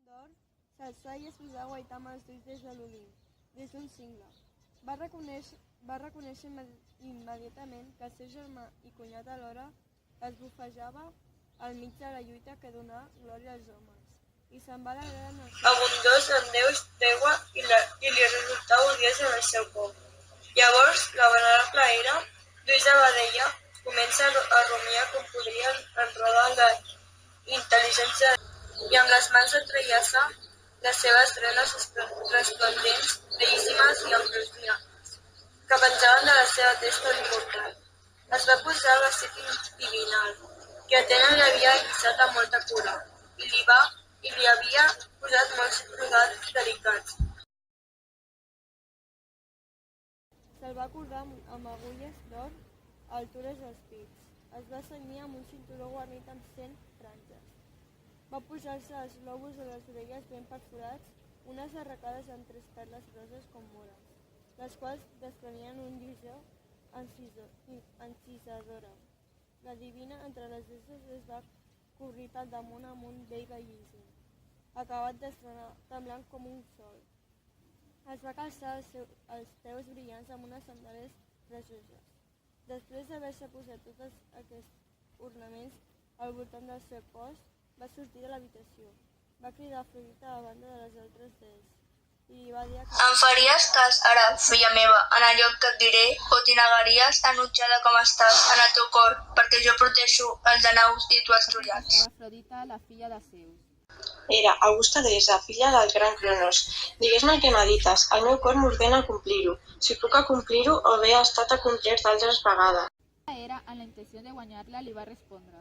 d'or, s'alçà i es posà a guaitar amb els ulls des de l'Olimp, des d'un cingle. Va reconèixer immediatament que el seu germà i cunyat alhora es bufejava al mig de la lluita que donà glòria als homes, i se'n va alegrar en el seu abundós en Déu tregua i li resultà odiós en el seu poble. Llavors, la venerable Hera, Lluís de Badeia, comença a rumiar com podria enredar la intel·ligència i amb les mans entrellaçar les seves trenes resplendents, bellíssimes i ambrosianes, que penjaven de la seva testa immortal. Es va posar el vestit divinal, que Atena li havia guisat amb molta cura, i li havia posat molts brodats delicats. Se'l va cordar amb agulles d'or a altures dels pits. Es va cenyir amb un cinturó guarnit amb 100 franges. Va posar-se els lòbuls de les orelles ben perforats, unes arracades amb 3 perles roses com mores, les quals desprenien un lluïssor encisadora. La divina entre les deses es va corrir pel damunt amb un vell bellíssim, acabat d'estrenar, tan blanc com un sol. Es va calçar els peus brillants amb unes sandales precioses. Després d'haver-se posat tots aquests ornaments al voltant del seu cos, va sortir de l'habitació. Va cridar Afrodita a banda de les altres dees i li va dir que... Em faries cas ara, filla meva, en allò que et diré, o t'hi negaries, enutjada com estàs, en el teu cor, perquè jo protegeixo els Danaus i tu els troians. Afrodita, la filla de Zeus. Hera, augusta deessa, filla del gran Cronos, digues-me el que medites, el meu cor m'ordena complir-ho. Si puc acomplir-ho, o bé ha estat acomplert d'altres vegades. Hera, en la intenció de guanyar-la, li va respondre: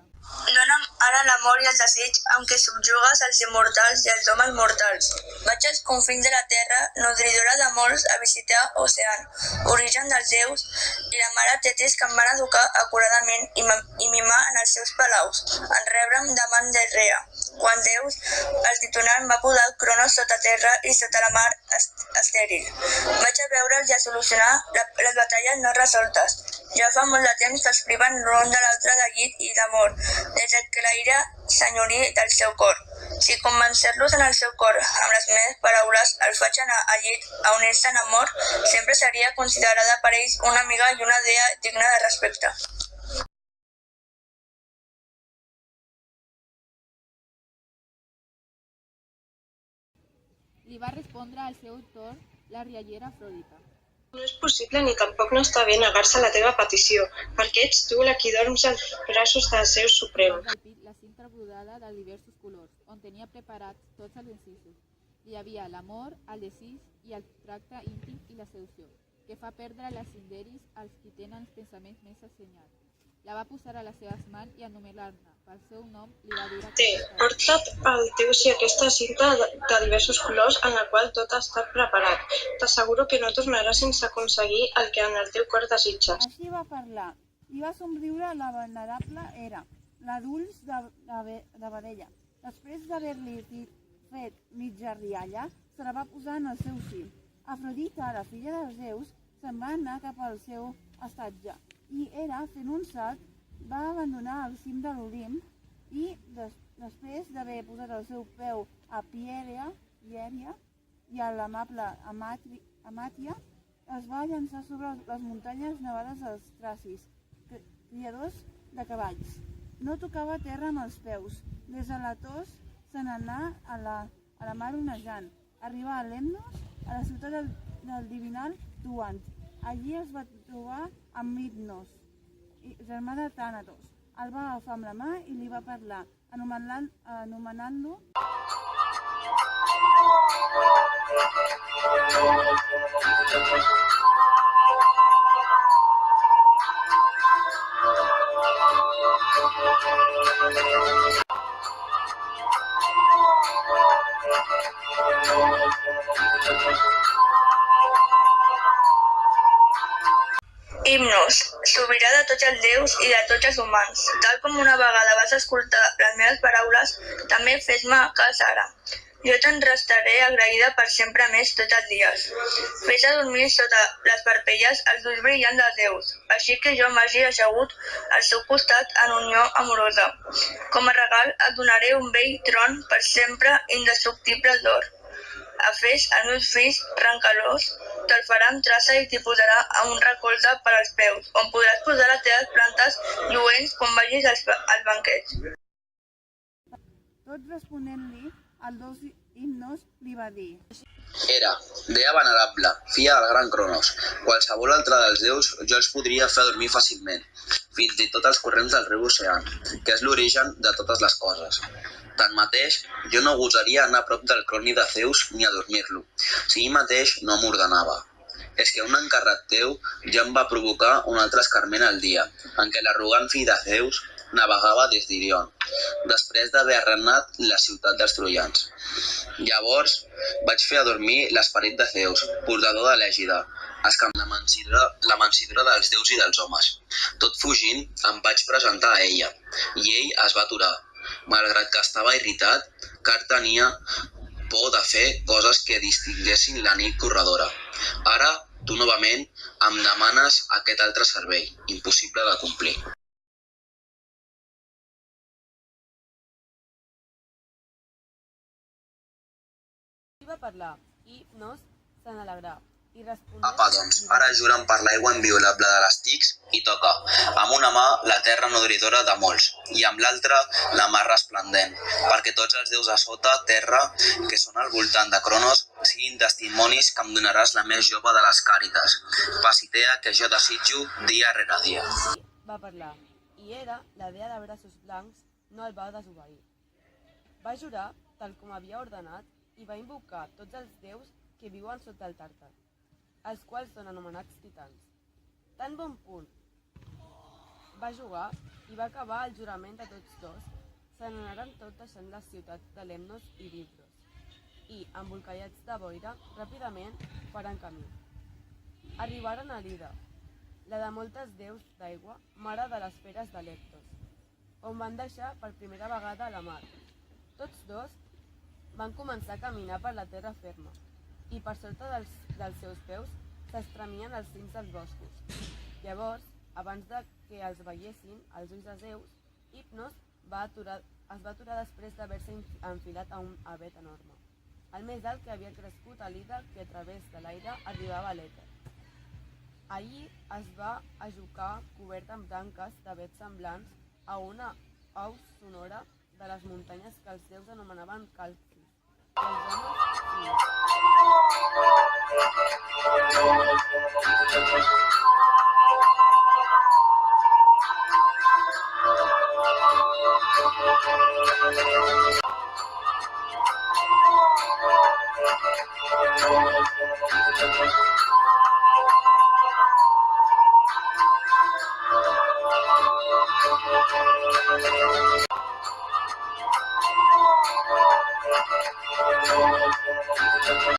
Dóna'm ara l'amor i el desig amb què subjugues els immortals i els homes mortals. Vaig als confins de la terra, nodridora de molts, a visitar Ocean, origen dels déus, i la mare Tetis que em van educar acuradament i mimar en els seus palaus, en rebre'm de man de Rea. Quan Zeus, el titulant, va podar Cronos sota terra i sota la mar estèril. Vaig a veure'ls i a solucionar les batalles no resoltes. Ja fa molt de temps que els priven l'un de l'altre de llit i d'amor, des que la ira s'enyorí del seu cor. Si convencer-los en el seu cor amb les meves paraules el faig anar al llit a unir-se en amor, sempre seria considerada per ells una amiga i una dea digna de respecte. Li va respondre al seu torn la riallera Afrodita: No és possible ni tampoc no està bé negar-se a la teva petició, perquè ets tu la qui dorms als braços de Zeus Suprem. Al pit la cinta brodada de diversos colors, on tenia preparats tots els incisos. Hi havia l'amor, el desig i el tracte íntim i la seducció, que fa perdre les cinderis als qui tenen els pensaments més assenyats. La va posar a les seves mans i anomenar-la pel seu nom li va dir... Té, porta't al teu si aquesta cinta de diversos colors en la qual tot ha estat preparat. T'asseguro que no tornaràs sense aconseguir el que en el teu cor desitges. Així va parlar, i va somriure la venerable Hera, la d'ulls de vedella. Després d'haver-li fet mitja rialla, se la va posar en el seu cim. Afrodita, la filla de Zeus, se'n va anar cap al seu estatge, i Hera, fent un salt, va abandonar el cim de l'Olimp i, després d'haver posat el seu peu a Pieria i a l'amable Amàtia, es va llançar sobre les muntanyes nevades dels Tracis, criadors de cavalls. No tocava terra amb els peus. Des de l'Atos se n'anà a la mar onejant. Arribà a Lemnos, a la ciutat del divinal Tuant. Allí es va trobar amb Midnos, germà de Tànatos. El va agafar amb la mà i li va parlar, anomenant-lo Himnos, sobirà de tots els déus i de tots els humans. Tal com una vegada vas escoltar les meves paraules, també fes-me cas ara. Jo te'n restaré agraïda per sempre més tots els dies. Fes a dormir sota les parpelles els ulls brillants dels déus, així que jo m'hagi assegut al seu costat en unió amorosa. Com a regal et donaré un vell tron per sempre indestructible d'or. A Fes, els meus fills rancalós, te'l farà amb traça i t'hi posarà amb un recolze per als peus, on podràs posar les teves plantes lluents quan vagis als banquets. Tot responent-li, el dos himnos li va dir: Hera, dea venerable, filla del gran Cronos. Qualsevol altre dels déus jo els podria fer dormir fàcilment, fins i tot els corrents del riu Ocean, que és l'origen de totes les coses. Tanmateix, jo no gosaria anar a prop del croni de Zeus ni a dormir-lo, si ell mateix no m'ordenava. És que un encarregat teu ja em va provocar un altre escarment al dia, en què l'arrogant fill de Zeus navegava des d'Irion, després d'haver arrenat la ciutat dels troians. Llavors vaig fer adormir l'esperit de Zeus, portador de l'Ègida, la mansidora dels déus i dels homes. Tot fugint em vaig presentar a ella, i ell es va aturar, malgrat que estava irritat, car tenia por de fer coses que distinguessin la nit corredora. Ara, tu novament em demanes aquest altre servei, impossible de complir. Va parlar, i Hipnos se n'alegrà, i responent... Apa, doncs, ara juren per l'aigua inviolable de les Tics i toca, amb una mà la terra nodridora de molts, i amb l'altra la mar resplendent, perquè tots els déus a sota terra, que són al voltant de Cronos, siguin testimonis que em donaràs la més jove de les càrites, Pasitea que jo desitjo dia rere dia. Va parlar, i Hera, la dea de braços blancs, no el va desobeir. Va jurar, tal com havia ordenat, i va invocar tots els déus que viuen sota el Tàrtar, els quals són anomenats titans. Tan bon punt va jugar i va acabar el jurament de tots dos, se n'anaren tot deixant les ciutats de Lemnos i Bifros, i, embolcallats de boira, ràpidament faran camí. Arribaren a Lida, la de moltes déus d'aigua, mare de les feres de Lectos, on van deixar per primera vegada la mar. Tots dos van començar a caminar per la terra ferma, i per sota dels seus peus s'estremien els cims dels boscos. Llavors, abans de que els veiessin els ulls de Zeus, Hipnos es va aturar després d'haver-se enfilat a un avet enorme, el més alt que havia crescut a l'Ida, que a través de l'aire arribava a l'èter. Allí es va ajucar cobert amb branques d'avets semblants a una au sonora de les muntanyes que els déus anomenaven Calcis. Els homes,